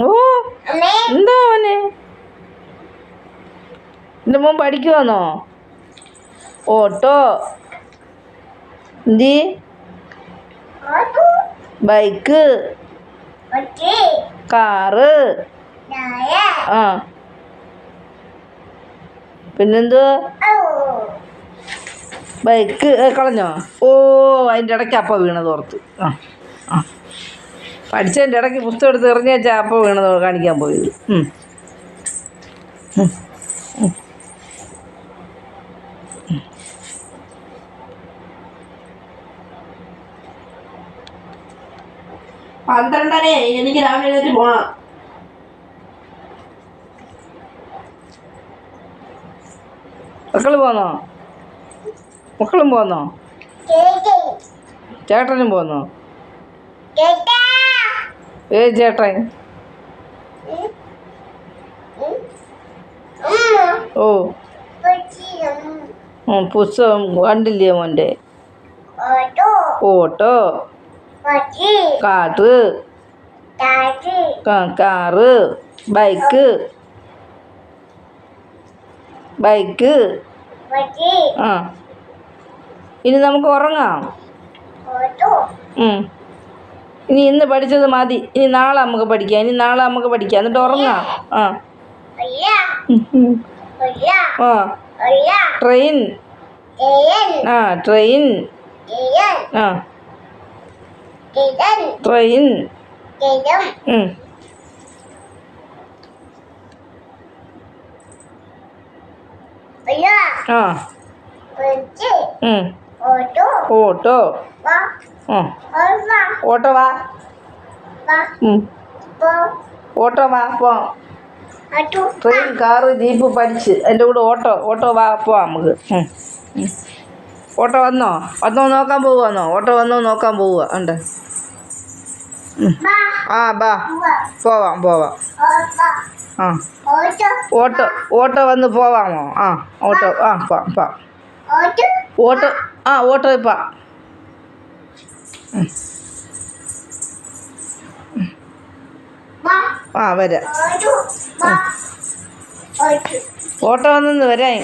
ഓ എന്താ മോനെ എൻ്റെ മോൻ പഠിക്കുവാന്നോ? ഓട്ടോ എന്തി ബൈക്ക് കാറ് ആ പിന്നെന്തുവാ ബൈക്ക് കളഞ്ഞോ? ഓ അതിൻ്റെ ഇടയ്ക്ക് അപ്പം വീണത് ഓർത്ത് ആ ആ പഠിച്ചതിൻ്റെ ഇടയ്ക്ക് പുസ്തകം എടുത്ത് എറിഞ്ഞ് വെച്ചാൽ അപ്പം വീണത് കാണിക്കാൻ പോയത്. പന്ത്രണ്ടരേ എനിക്ക് രാവിലെ എഴുന്നേറ്റ് പോണം. മക്കളും പോന്നോ? ചേട്ടനും പോന്നോ? ഏത് ചേട്ടൻ? ഓ പുസ്തകം കണ്ടില്ലേ മോൻ്റെ? ഓട്ടോ കാറ് കാറ് ബൈക്ക് ആ ഇനി നമുക്ക് ഉറങ്ങാം. ഇനി ഇന്ന് പഠിച്ചത് മതി. ഇനി നാളെ നമുക്ക് പഠിക്കാം. എന്നിട്ട് ഉറങ്ങാം. ആ ആ ട്രെയിൻ ആ ട്രെയിൻ ആ ട്രെയിൻ ആ ഓട്ടോ ഓട്ടോ വാ ഓട്ടോ വാ പോവാം. ട്രെയിൻ കാറ് ജീപ്പ് പഠിച്ച് അതിൻ്റെ കൂടെ ഓട്ടോ വാ പോവാം നമുക്ക്. ഓട്ടോ വന്നോ നോക്കാൻ പോവാന്നോ? ഓട്ടോ വന്നോ നോക്കാൻ പോവുക ഉണ്ട്. ആ ബാ പോവാം ആ ഓട്ടോ വന്ന് പോവാമോ? ആ ഓട്ടോ ആ പോവാം ഓട്ടോ ഇപ്പം ആ വരാം. ഓട്ടോ വന്നെന്ന് വരാം.